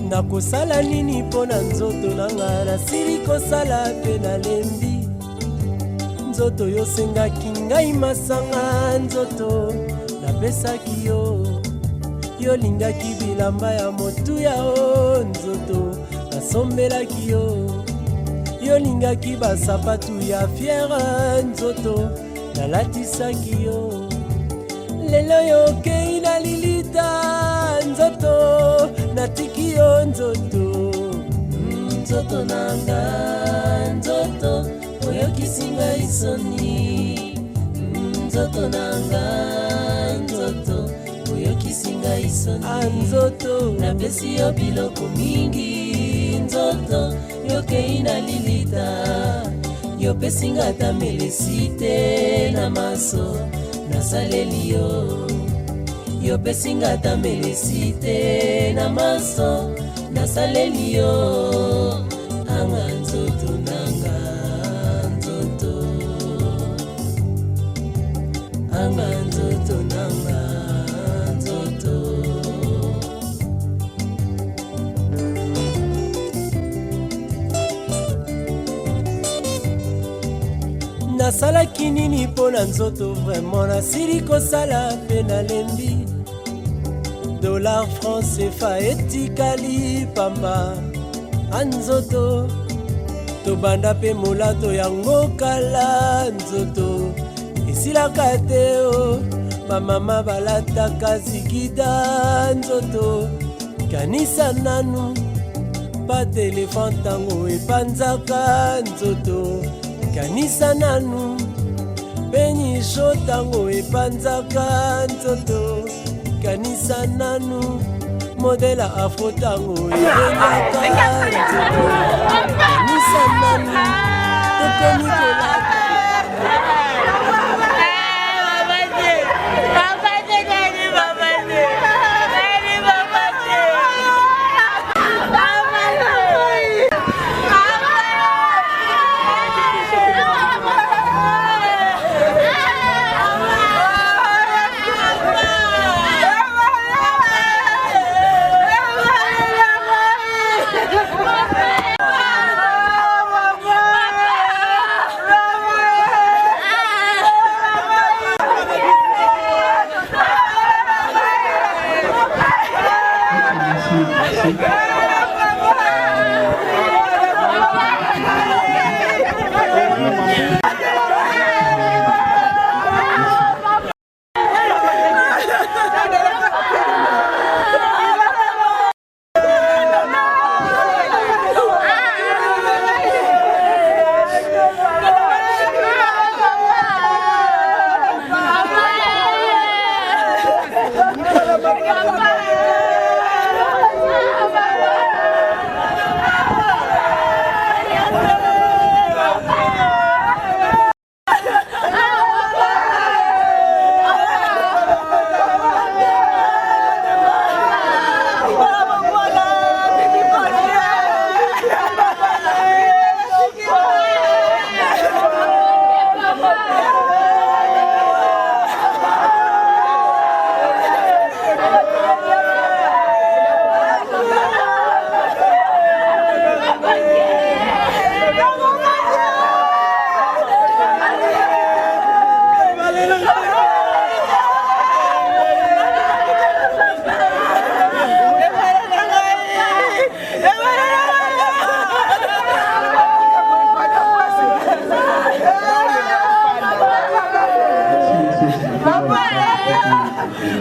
nakosala nini mpo na nzoto nanga nasili kosala mpe nalembi nzoto yosengaki ngai masanga nzoto napesaki yo yolingaki bilamba ya motuya o nzoto nasombelaki yo yolingaki basapatu ya fiere nzoto nalatisaki yo lelo yokei na lilita nzoto natiki yo nzoto nzoto nanga nzoto oyokisi ngai soni nzoto nanga nzoto oyokisi ngai soni nzoto napesi yo biloko mingi nzoto yokei na lilita yopesi nga ata melesi te na maso nasaleli yo yopesi nga ata melesi te na maso nasaleli yo anga nzoto nanga nzoto anga nzoto nanga nzoto nasalaki nini mpo na nzoto vraiment nasili kosala mpe nalembi dollar franc CFA etikali pamba anzoto tobanda mpe molato yango kala nzoto esilaka te o bamama balataka zigida nzoto kanisa nanu pa telefone ntango epanzaka nzoto kanisa nanu penyisho ntango epanzaka nzoto kanisa nanu modela afro ntango ebenyaka nzoto kanisa nanu tokomi kolaka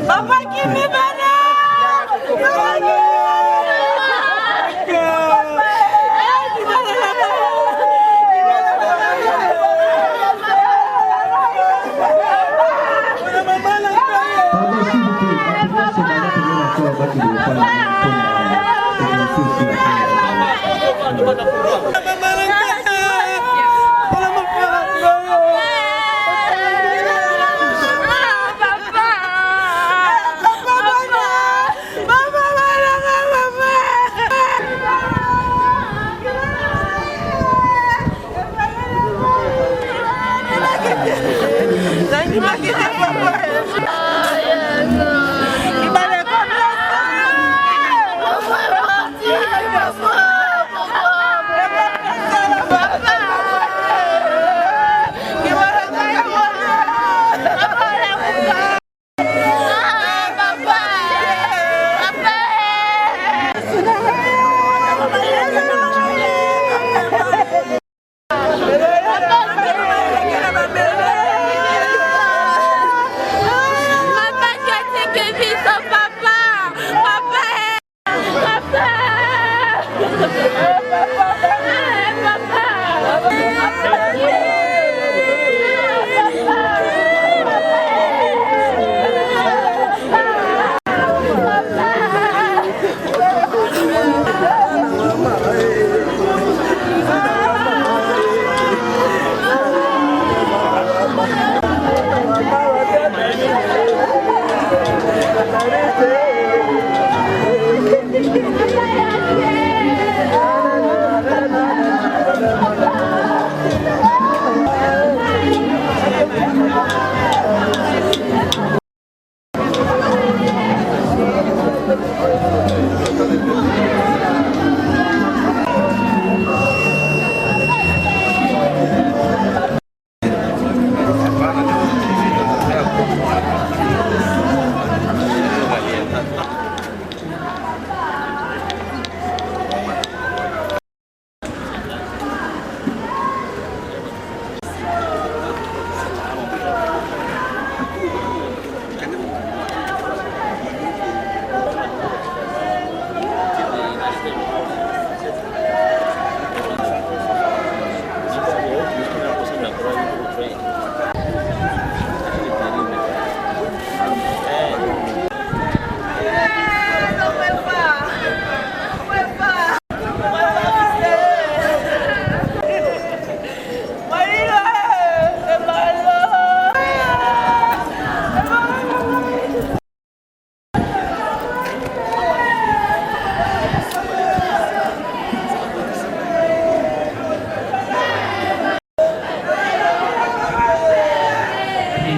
Papa, give me Papa.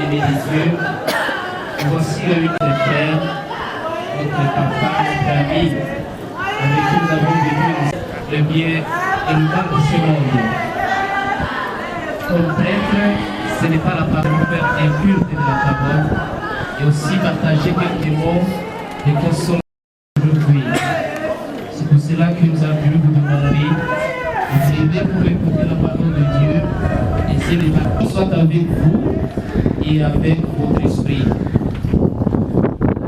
bien-aimés des dieux, voici réunis les frères, notre papa, notre ami, avec qui nous avons vécu le bien et le mal de ce monde. Comme prêtre, ce n'est pas la parole pour faire un culte de la parole, et aussi partager quelques mots de consolation aujourd'hui. C'est pour cela que nous avons voulu vous demander de vous aider pour écouter la parole de Dieu, et c'est les vacances soit avec vous et avec votre esprit.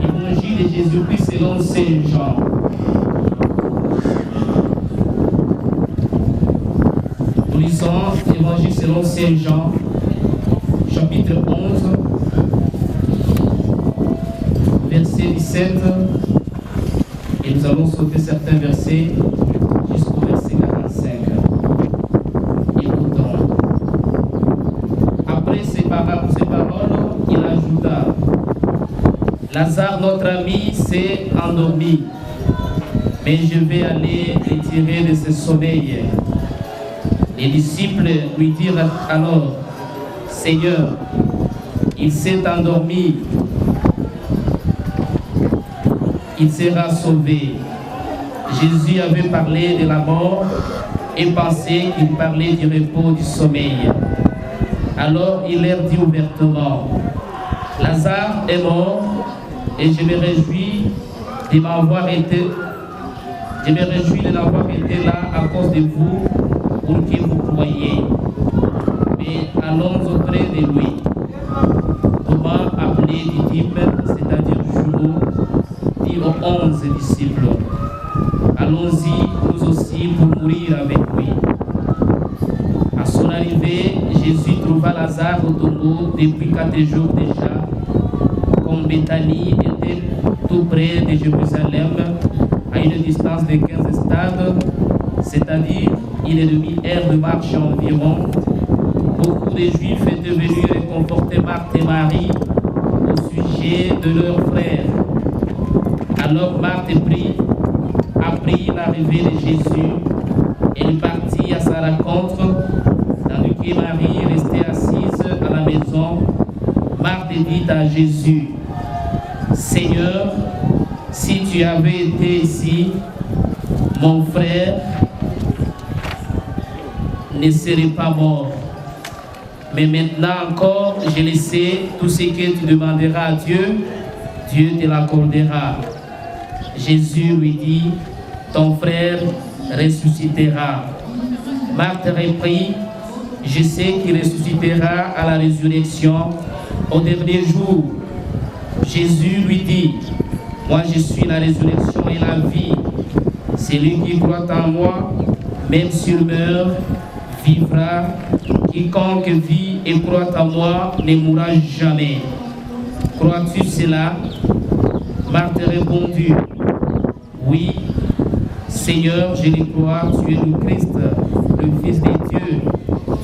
Évangile de Jésus-Christ selon Saint Jean. Nous lisons l'Évangile selon Saint Jean, chapitre 11, verset 17, et nous allons sauter certains versets jusqu'au verset 45. Écoutons. Après ces paroles, il ajouta: Lazare, notre ami, s'est endormi, mais je vais aller le tirer de ce sommeil. Les disciples lui dirent alors: Seigneur, il s'est endormi, il sera sauvé. Jésus avait parlé de la mort et pensait qu'il parlait du repos du sommeil. Alors il leur dit ouvertement: Lazare est mort, et je me réjouis de n'avoir été là à cause de vous, pour que vous croyiez. Mais allons auprès de lui. Thomas, appelé Didyme, c'est-à-dire Jumeau, dit aux 11 disciples: Allons-y, nous aussi, pour mourir avec lui. À son arrivée, Jésus trouva Lazare au tombeau depuis 4 jours déjà. Comme Béthanie était tout près de Jérusalem, à une distance de 15 stades, c'est-à-dire une demi-heure de marche environ, beaucoup de Juifs étaient venus réconforter Marthe et Marie au sujet de leur frère. Alors Marthe apprit l'arrivée de Jésus. Elle partit à sa rencontre, tandis que Marie restait assise à la maison. Marthe dit à Jésus: Seigneur, si tu avais été ici, mon frère ne serait pas mort. Mais maintenant encore, je le sais, tout ce que tu demanderas à Dieu, Dieu te l'accordera. Jésus lui dit: ton frère ressuscitera. Marthe reprit: je sais qu'il ressuscitera à la résurrection au dernier jour. Jésus lui dit: moi je suis la résurrection et la vie. Celui qui croit en moi, même s'il meurt, vivra. Quiconque vit et croit en moi ne mourra jamais. Crois-tu cela? Marthe répondit: oui, Seigneur, je le crois, tu es le Christ, le Fils de Dieu.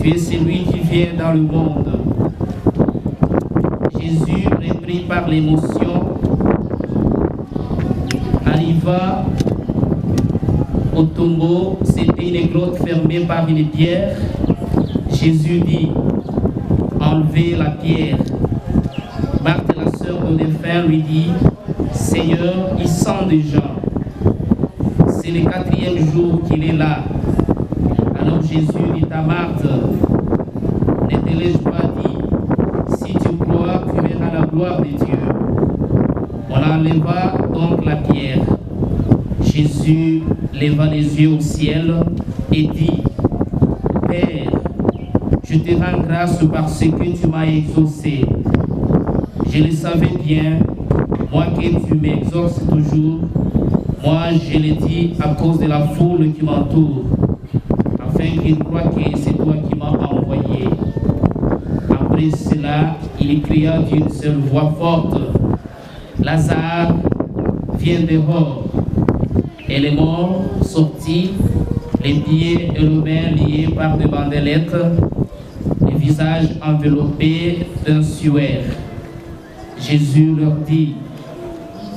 Tu es celui qui vient dans le monde. Jésus, repris par l'émotion, arriva au tombeau. C'était une grotte fermée par une pierre. Jésus dit: enlevez la pierre. Marthe, la sœur de défunt, lui dit: Seigneur, il sent déjà. C'est le 4e jour qu'il est là. Alors Jésus dit à Marthe: ne te l'ai-je pas dit? Si tu crois, tu verras la gloire de Dieu. On enleva donc la pierre. Jésus leva les yeux au ciel et dit: Père, je te rends grâce parce que tu m'as exaucé. Je le savais bien, moi que tu m'exauces toujours. Moi, je le dis à cause de la foule qui m'entoure, afin qu'ils croient que c'est toi qui m'as envoyé. Après cela, il cria d'une seule voix forte: Lazare, viens dehors. Et les morts sortis, les pieds et les mains liés par des bandelettes, les visages enveloppés d'un suaire. Jésus leur dit: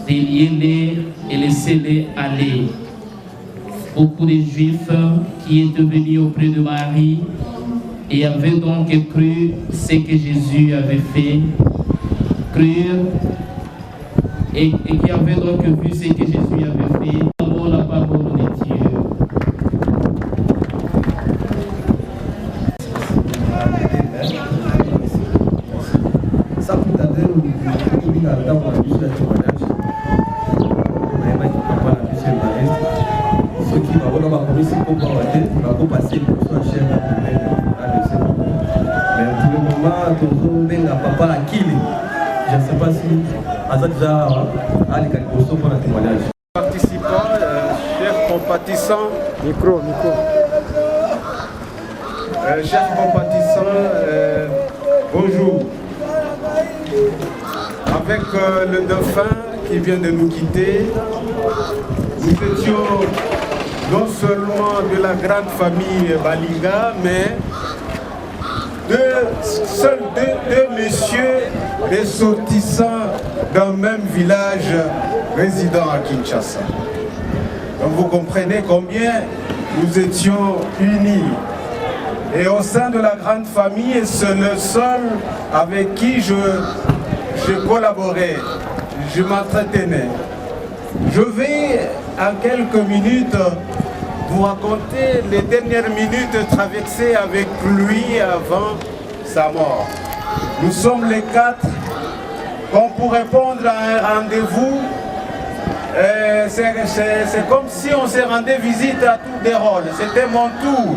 déliez-les et laissez-les aller. Beaucoup de Juifs qui étaient venus auprès de Marie et avaient donc cru ce que Jésus avait fait, crurent et qui avaient donc vu ce que Jésus avait fait. Nous avons la parole de Dieu. Je ne sais pas si Azad déjà a les calculs pour le témoignage. Participants, chers compatissants, micro. Chers compatissants, bonjour. Avec le dauphin qui vient de nous quitter, nous étions non seulement de la grande famille Balinga, mais seuls deux messieurs ressortissants d'un même village résidant à Kinshasa. Donc vous comprenez combien nous étions unis. Et au sein de la grande famille, c'est le seul avec qui je collaborais, je m'entretenais. Je vais en quelques minutes vous raconter les dernières minutes traversées avec lui avant sa mort. Nous sommes les quatre, comme pour répondre à un rendez-vous. C'est comme si on se rendait visite à tour des rôles. C'était mon tour.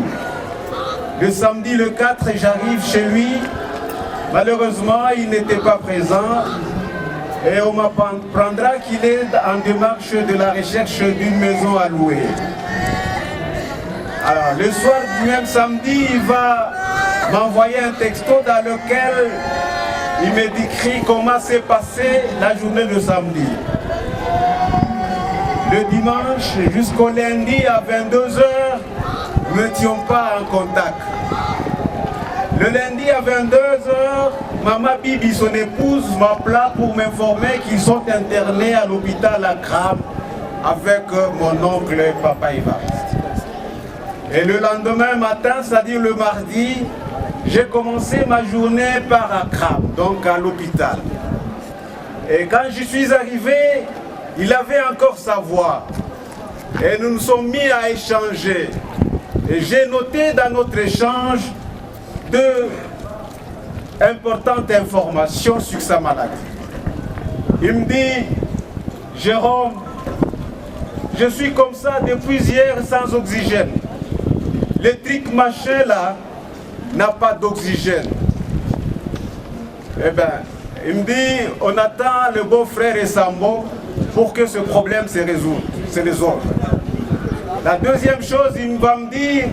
Le samedi le 4, j'arrive chez lui. Malheureusement, il n'était pas présent. Et on m'apprendra qu'il est en démarche de la recherche d'une maison à louer. Alors, le soir du même samedi, il va m'envoyer un texto dans lequel il me décrit comment s'est passée la journée de samedi. Le dimanche jusqu'au lundi à 22 h, nous n'étions pas en contact. Le lundi à 22 h, Maman Bibi, son épouse, m'appela pour m'informer qu'ils sont internés à l'hôpital à Kram avec mon oncle Papa Évariste. Et le lendemain matin, c'est-à-dire le mardi, j'ai commencé ma journée par Akram, donc à l'hôpital. Et quand je suis arrivé, il avait encore sa voix. Et nous nous sommes mis à échanger. Et j'ai noté dans notre échange deux importantes informations sur sa maladie. Il me dit, Jérôme, je suis comme ça depuis hier sans oxygène. Le truc machin là n'a pas d'oxygène. Eh bien, il me dit, on attend le beau-frère et Sambo pour que ce problème se résolve. La deuxième chose, il va me dire,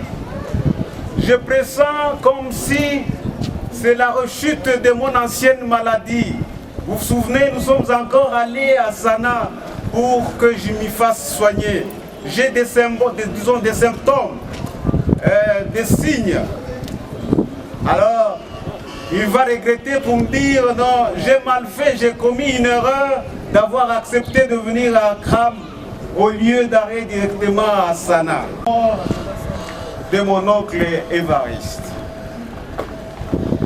je pressens comme si c'est la rechute de mon ancienne maladie. Vous vous souvenez, nous sommes encore allés à Sana pour que je m'y fasse soigner. J'ai des symptômes, des symptômes. Des signes. Alors, il va regretter pour me dire non, j'ai mal fait, j'ai commis une erreur d'avoir accepté de venir à Kram au lieu d'aller directement à Sana. De mon oncle Évariste.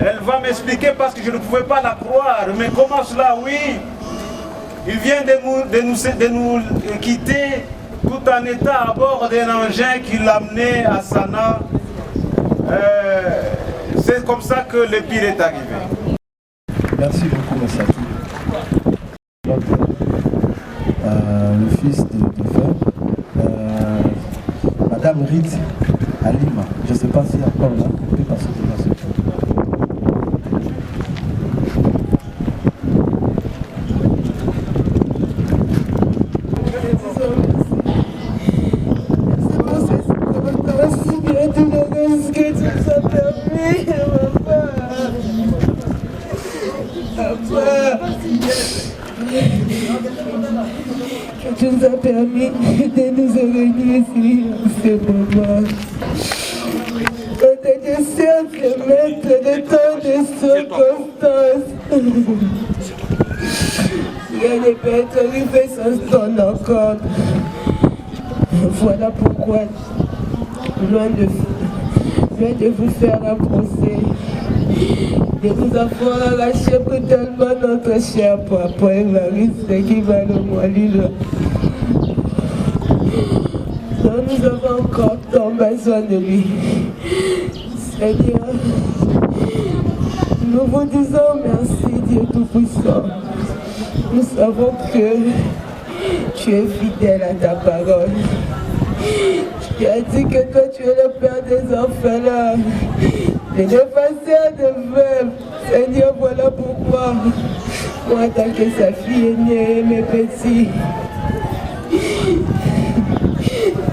Elle va m'expliquer parce que je ne pouvais pas la croire. Mais comment cela? Oui, il vient de nous quitter tout en étant à bord d'un engin qui l'amenait à Sana. C'est comme ça que le pire est arrivé. Merci beaucoup, Massatou. Le fils de Feu, Madame Rit Alima. Je ne sais pas si encore là, on peut passer devant ce point. Tu nous as permis de nous réunir ici en ce moment. On était certes maître de tant de circonstances. Rien ne peut être arrivé sans ton accord. Voilà pourquoi, loin viens de vous faire un procès, de nous avoir arraché brutalement notre cher papa Évariste qui va le moelle. Nous avons encore tant besoin de lui. Seigneur, nous vous disons merci, Dieu Tout-Puissant. Nous savons que tu es fidèle à ta parole. Tu as dit que toi tu es le Père des orphelins, des défenseurs de veuves. Seigneur, voilà pourquoi moi, en tant que sa fille aînée et mes petits,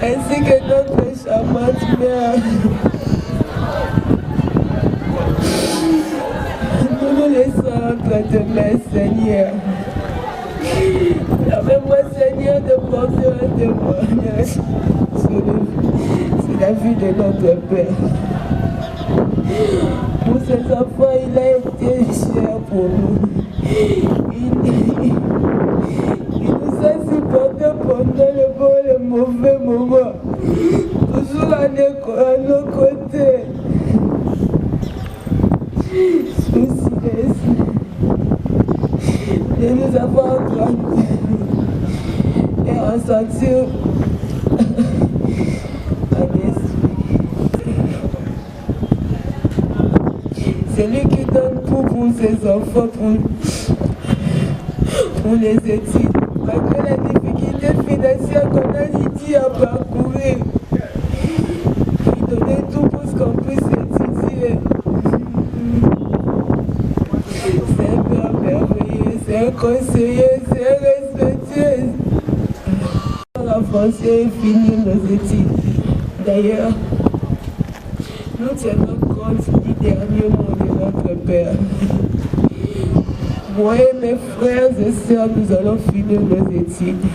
ainsi que notre charmante mère, nous nous laissons entre tes mains, Seigneur. Permets-moi, Seigneur, de porter un témoignage sur la vie de notre Père. Pour ses enfants, il a été cher pour nous. Il nous a supportés pendant le bon et le mauvais moment, toujours à nos côtés. Sous silence, et nous avons grandi et ressenti un esprit. C'est lui qui donne tout pour ses enfants, pour les études. Malgré la difficulté financière qu'on a dit à parcourir, il donnait tout pour ce qu'on puisse étudier. C'est un père merveilleux, c'est un conseiller, c'est un respectueux. On a avancé et fini nos études. D'ailleurs, nous tiendrons compte du dernier mot de notre Père. Moi et mes frères et sœurs, nous allons finir nos études.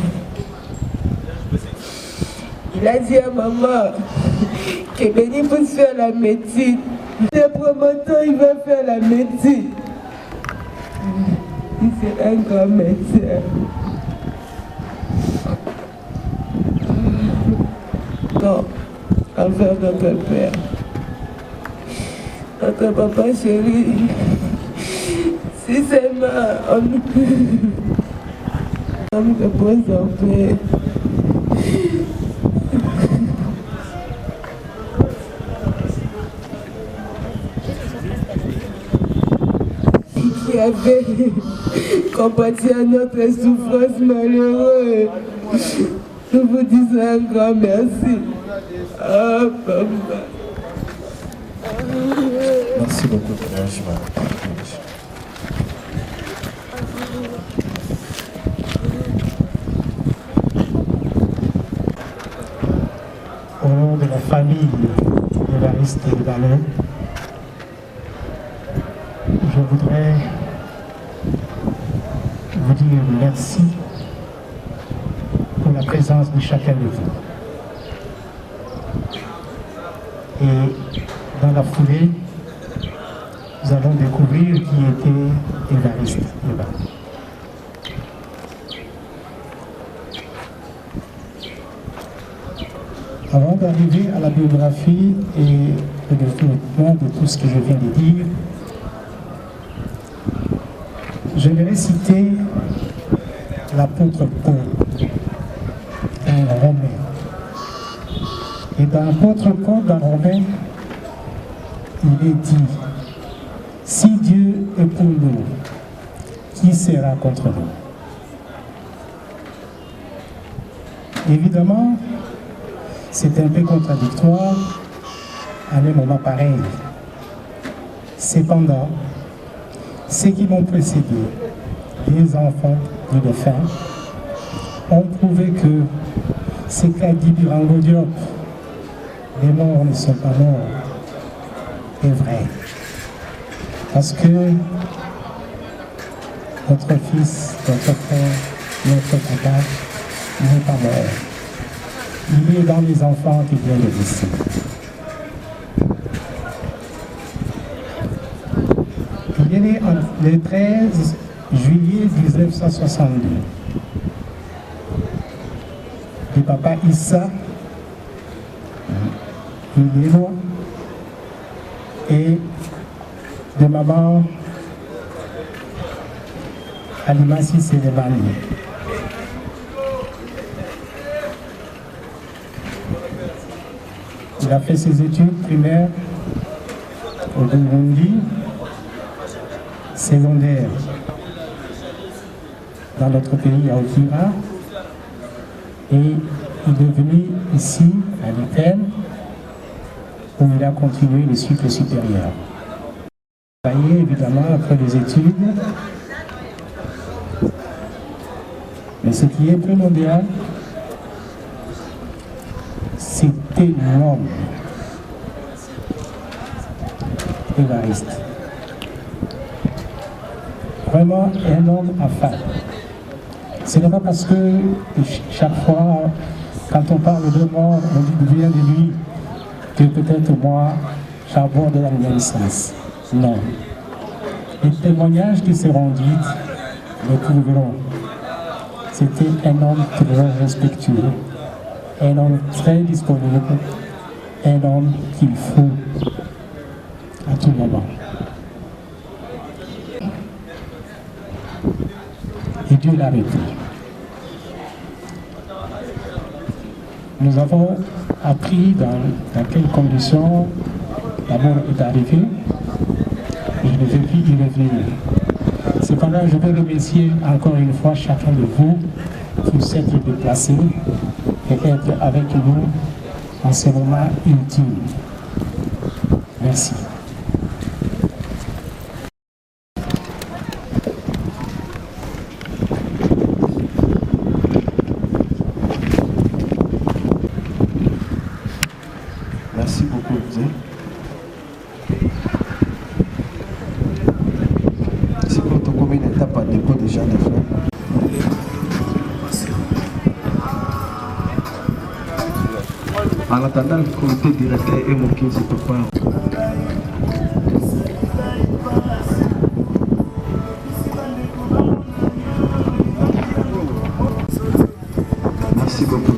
Il a dit à maman que Béni puisse faire la médecine. Le promoteur, il va faire la médecine. C'est un grand médecin. Non, envers notre Père. Notre papa chéri. Si c'est ma... On me repose en paix. Qui avait compati à notre souffrance malheureuse. Nous vous disons un grand merci. Ah, papa. Merci beaucoup, franchement. Au nom de la famille d'Évariste Ballon, je voudrais vous dire merci pour la présence de chacun de vous. Et dans la foulée, nous allons découvrir qui était Évariste Ballon. Avant d'arriver à la biographie et au développement de tout ce que je viens de dire, j'aimerais citer l'apôtre Paul, un Romain. Et dans l'apôtre Paul, dans Romain, il est dit, si Dieu est pour nous, qui sera contre nous? Évidemment, c'est un peu contradictoire à un moment pareil. Cependant, ceux qui m'ont précédé, les enfants du défunt, ont prouvé que ce qu'a dit Birango Diop, les morts ne sont pas morts, est vrai. Parce que notre fils, notre frère, notre papa n'est pas mort. Il est dans les enfants qui viennent de décéder. Il est né le 13 juillet 1962. Le papa Issa, il est loin, et de maman Alimassi Sélémani. Il a fait ses études primaires au Burundi, secondaire dans notre pays à Okira, et il est venu ici à l'IPEN où il a continué les cycles supérieurs. Il a travaillé évidemment après les études, mais ce qui est primordial, c'était l'homme, Évariste. Vraiment un homme à faire. Ce n'est pas parce que chaque fois, quand on parle de mort, on dit bien de lui, que peut-être moi, j'aborde dans le même sens. Non. Les témoignages qui seront dits le prouveront. C'était un homme très respectueux, un homme très disponible, un homme qu'il faut à tout moment. Et Dieu l'a repris. Nous avons appris dans quelles conditions la mort est arrivée et il ne veut plus y revenir. Cependant, je veux remercier encore une fois chacun de vous pour s'être déplacé et être avec nous en ce moment intime. Merci. Merci beaucoup, Zé. C'est pour ton combien d'étapes à dépôt déjà de frères? En attendant, le comité directeur et mon qui se prépare. Merci beaucoup.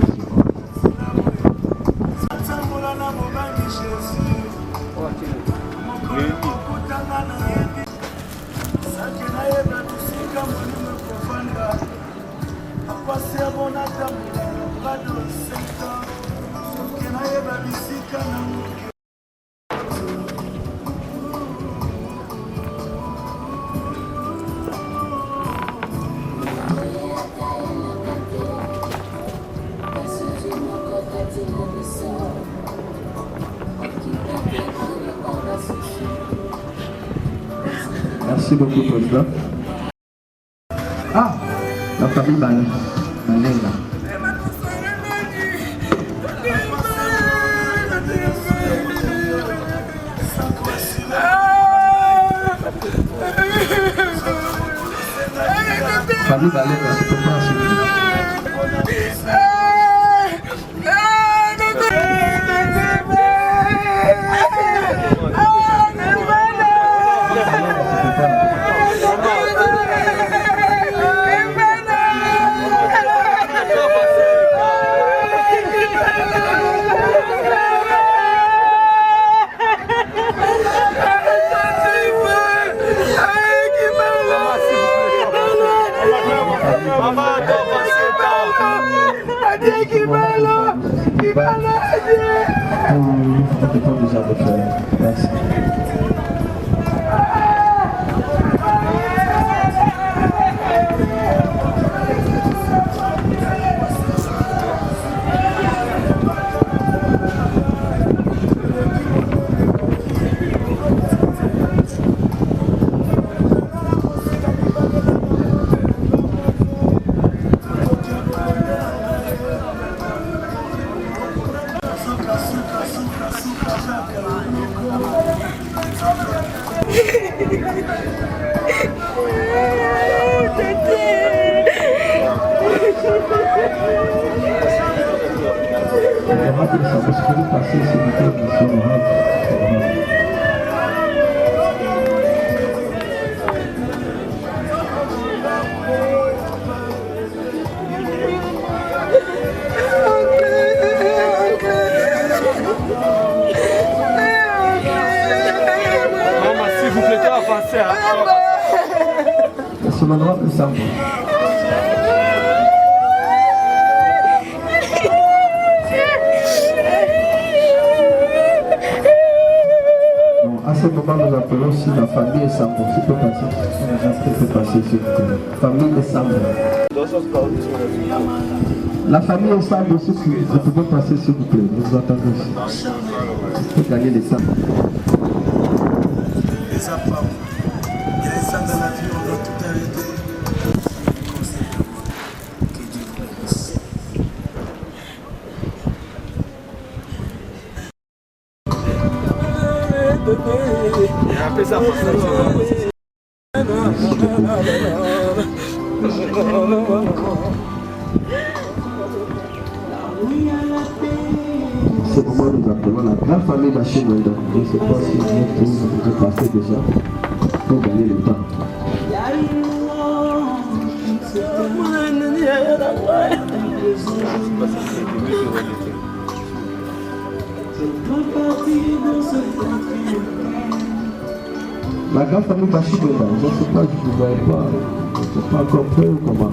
Merci beaucoup, président. Ah, la famille Balela. Famille Balela, c'est pour moi, Merci. l'honorable Sambo. À ce moment, nous appelons aussi la famille Sambo. Tu peux passer. Tu peux passer, s'il vous plaît. Famille Sambo. La famille Sambo, vous pouvez passer, s'il vous plaît. Vous attendez aussi. Vous pouvez gagner les Sambo. Les apports. Il y a les Sambo dans la vie, on doit tout arrêter. Que Dieu vous bénisse. Après ça, C'est comment nous appelons la grande famille d'Achimenda. Je ne sais pas si vous pouvez passer déjà pour gagner le temps. La grande famille Bachimenda, je ne sais pas, je ne voyais pas, je ne sais pas encore prêt ou comment.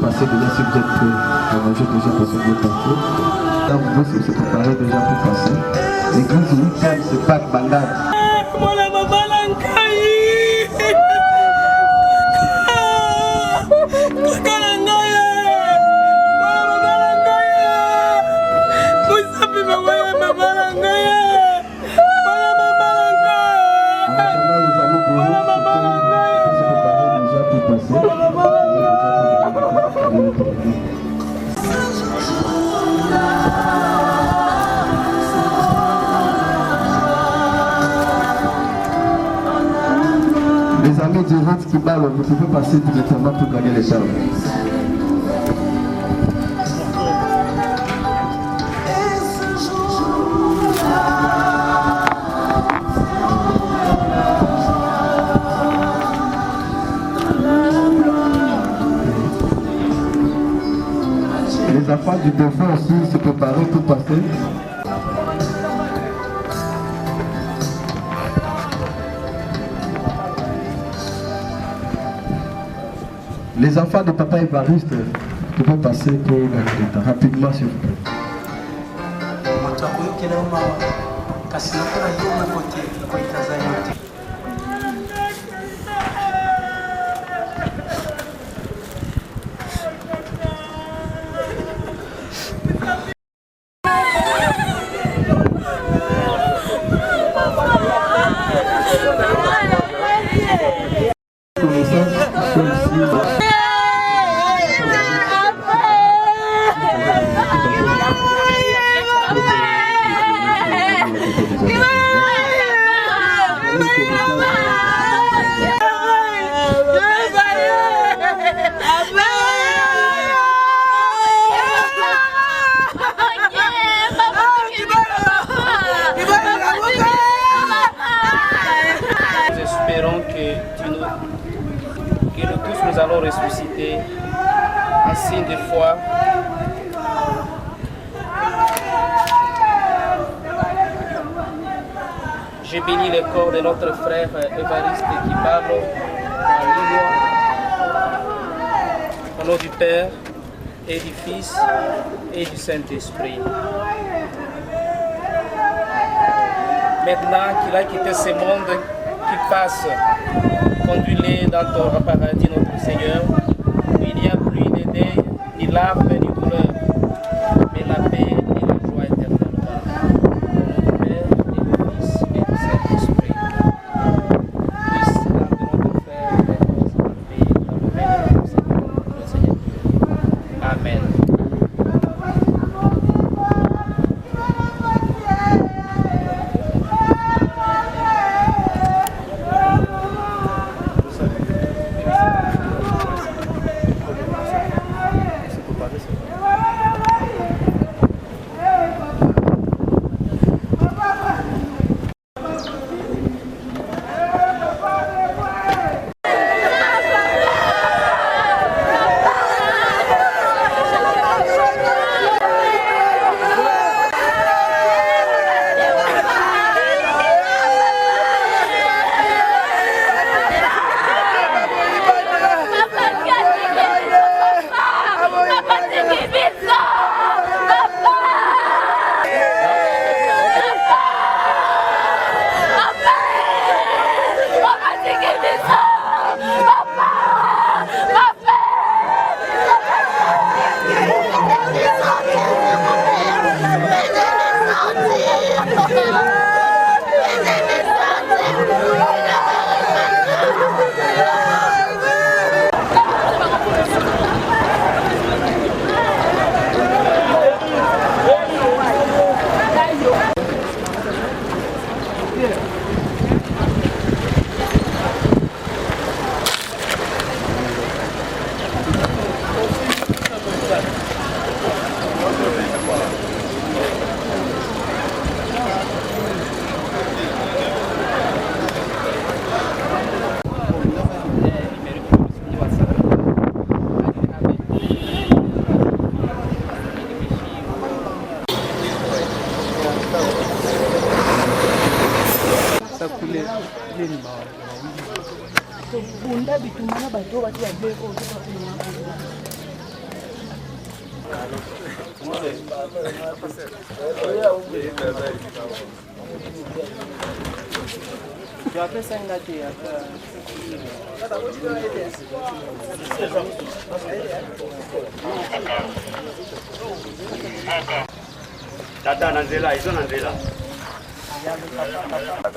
Passer déjà si vous êtes prêts à manger déjà parce que vous êtes parti. Là vous pouvez se préparer déjà pour passer. L'église week-end c'est pas de bandade. Les amis du Rente qui parlent, vous pouvez passer directement pour gagner les charmes. Les enfants du défunt aussi se préparer pour passer. Les enfants de papa Évariste, vous pouvez passer pour gagner le temps. Rapidement, s'il vous plaît. Que nous tous nous allons ressusciter en signe de foi. Je bénis le corps de notre frère Évariste qui parle en lingua. Au nom du Père et du Fils et du Saint-Esprit. Maintenant qu'il a quitté ce monde qui passe, conduis-les dans ton paradis, notre Seigneur, où il n'y a plus de deuil, ni larmes, ni douleur, mais la paix et la joie éternellement. Au nom du Père et du Fils et du Saint-Esprit. Puisse l'âme de notre frère repose en paix, dans le règne de notre Seigneur. Amen. Tata nanzela, izo nanzela.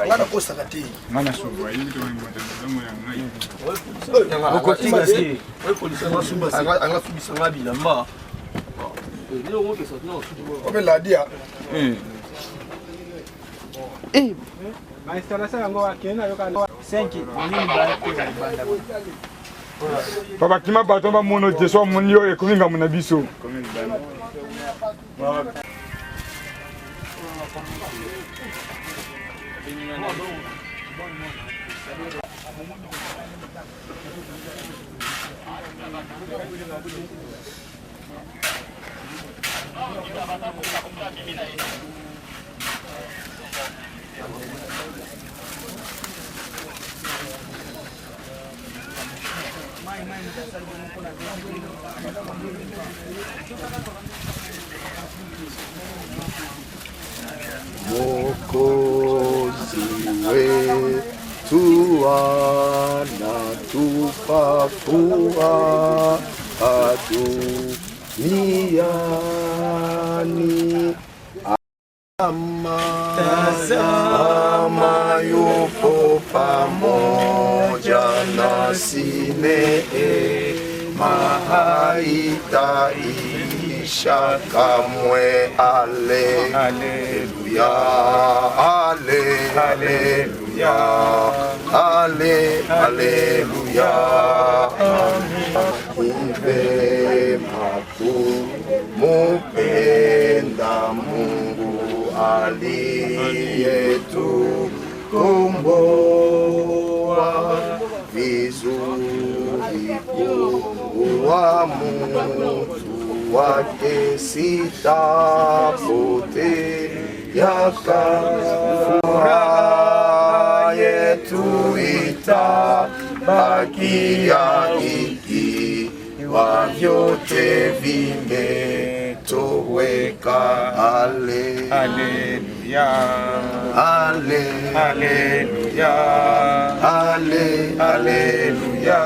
Ngana kosa kati. Ngana suba, hii ndio mwanadamu ya ngai. Oko tinga ski. Wewe polisi ngasuba. Anga subisa ngabi lamba. Ndio wote sasa no. Obe la dia. Maistarasa yango wakena yoka 5 nini ba kuza libanda. Papa kima bato ba mono jeso monio e kominga mona biso. Mwokozi wetu anatupa furaha duniani. Tazama yupo pamoja nasi, neema haitaisha kamwe. Haleluya, haleluya, haleluya. Vema kumupenda Mungu aliyetukomboa vizuri, kuwa mtu wake sitapotea kamwe. Furaha yetu itabakia ikiwa vyote vimetoweka. Haleluya, haleluya, haleluya,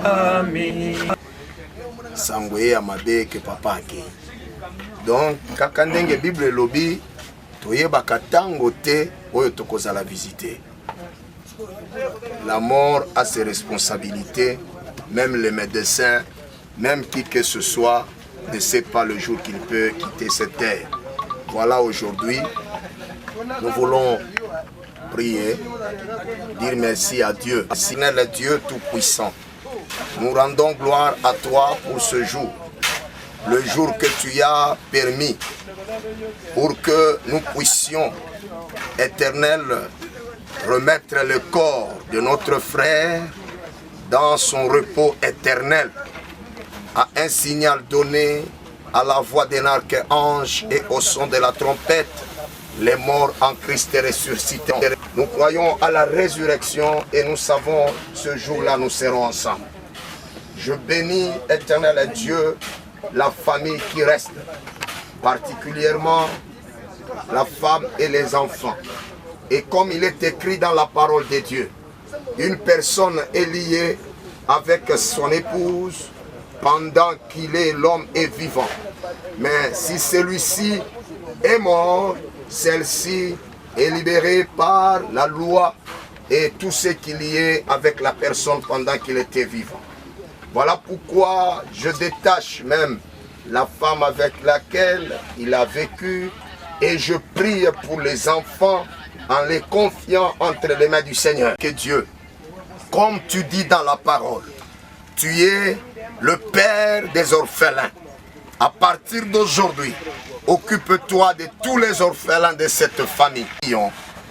amen. Sangwe ya mabeke papake. Donc kaka ndenge Bible lobi toyebaka tango te oyo tokozala visiter. La mort a ses responsabilités, même le médecin, même qui que ce soit, ne sait pas le jour qu'il peut quitter cette terre. Voilà, aujourd'hui, nous voulons prier, dire merci à Dieu. Seigneur le Dieu Tout-Puissant, nous rendons gloire à toi pour ce jour, le jour que tu as permis pour que nous puissions, Éternel, remettre le corps de notre frère dans son repos éternel, à un signal donné à la voix d'un archange et au son de la trompette. Les morts en Christ ressuscités. Nous croyons à la résurrection et nous savons ce jour-là nous serons ensemble. Je bénis, Éternel Dieu, la famille qui reste, particulièrement la femme et les enfants. Et comme il est écrit dans la parole de Dieu, une personne est liée avec son épouse pendant qu'il est l'homme est vivant. Mais si celui-ci est mort, celle-ci est libérée par la loi et tout ce qu'il y est avec la personne pendant qu'il était vivant. Voilà pourquoi je détache même la femme avec laquelle il a vécu et je prie pour les enfants en les confiant entre les mains du Seigneur. Que Dieu, comme tu dis dans la parole, tu es le Père des orphelins. À partir d'aujourd'hui, occupe-toi de tous les orphelins de cette famille.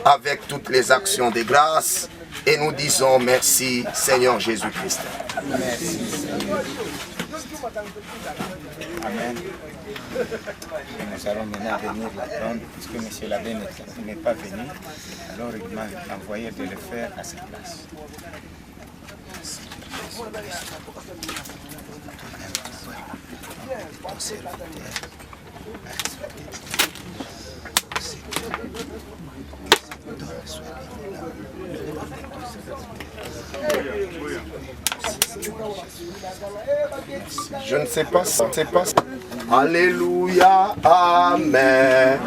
Avec toutes les actions de grâce et nous disons merci Seigneur Jésus-Christ. Merci. Amen. Et nous allons maintenant venir l'attendre, puisque M. l'abbé n'est pas venu. Alors il m'a envoyé de le faire à sa place. Je ne sais pas, Alléluia, Amen.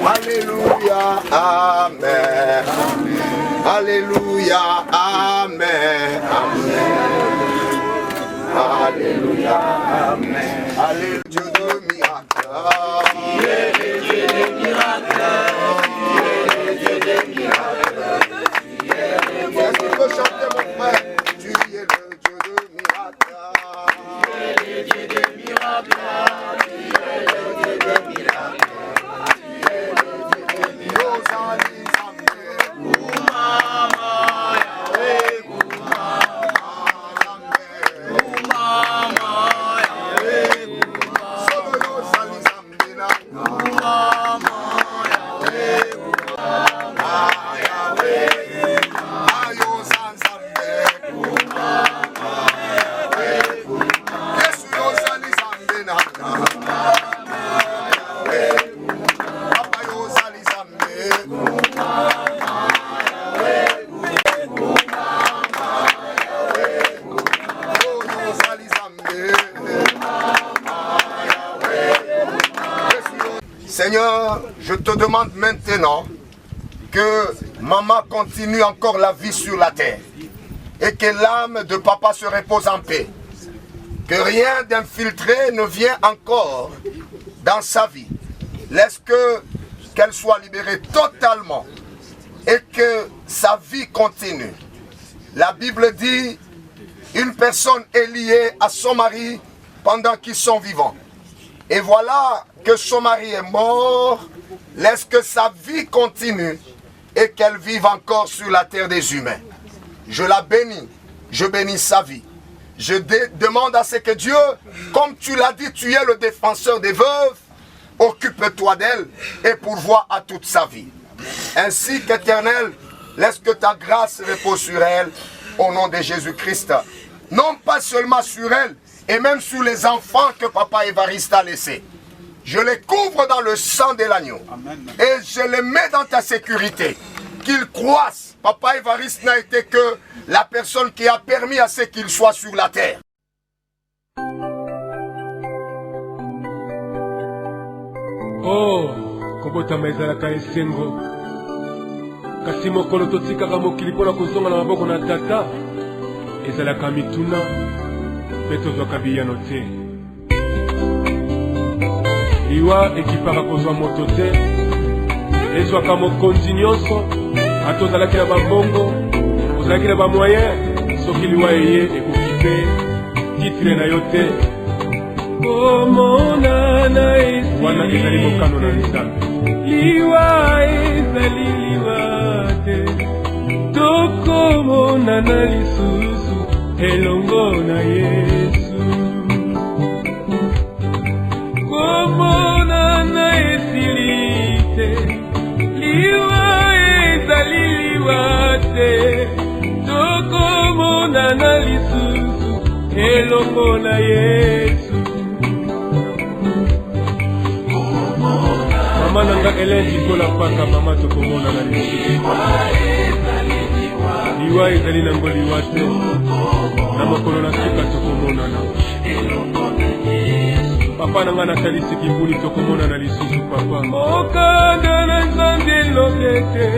Alléluia, Amen. Alléluia, Amen. Alléluia, Amen. Alléluia, Dieu de miracle. Il est le Dieu des miracles. Il est le Dieu des miracles. Est-ce qu'il faut chanter, mon frère? Tu es le Dieu de miracles. Tu es le Dieu des miracles. Tu es le Dieu des miracles. Tu es le Dieu des miracles. Seigneur, je te demande maintenant que maman continue encore la vie sur la terre et que l'âme de papa se repose en paix. Que rien d'infiltré ne vienne encore dans sa vie. Laisse qu'elle soit libérée totalement et que sa vie continue. La Bible dit, une personne est liée à son mari pendant qu'ils sont vivants. Et voilà que son mari est mort, laisse que sa vie continue et qu'elle vive encore sur la terre des humains. Je la bénis, je bénis sa vie. Je demande à ce que Dieu, comme tu l'as dit, tu es le défenseur des veuves, occupe-toi d'elle et pourvois à toute sa vie. Ainsi qu'Éternel, laisse que ta grâce repose sur elle, au nom de Jésus-Christ. Non pas seulement sur elle, et même sur les enfants que papa Évariste a laissés. Je les couvre dans le sang de l'agneau. Et je les mets dans ta sécurité. Qu'ils croissent. Papa Évariste n'a été que la personne qui a permis à ce qu'il soit sur la terre. Oh, kobotama ezalaka esengo. Kasi mokolo totikaka mokili mpona kozonga na maboko na tata ezalaka mituna mpe tozwaka biyano te. Liwa ekipaka kozwa moto te ezwaka mokonzi nyonso ata ozalaki na bambongo ozalaki na bamoyen soki liwa eye ekoki mpe titre na yo te. Omonana esi wana ezali mokano na Nzambe. Liwa ezali liwa te tokomonana lisusu elongo na Yesu. Komonana esili te liwa ezali liwa te tokomonana lisusu elongo na Yesu. Mama nanga Hélène Kola paka mama tokomona na liwa ezali nango liwa te na mokolo na sika tokomona na papa nanga nasalisi kibuli tokomona na lisusu papa okanda na nzambe lokete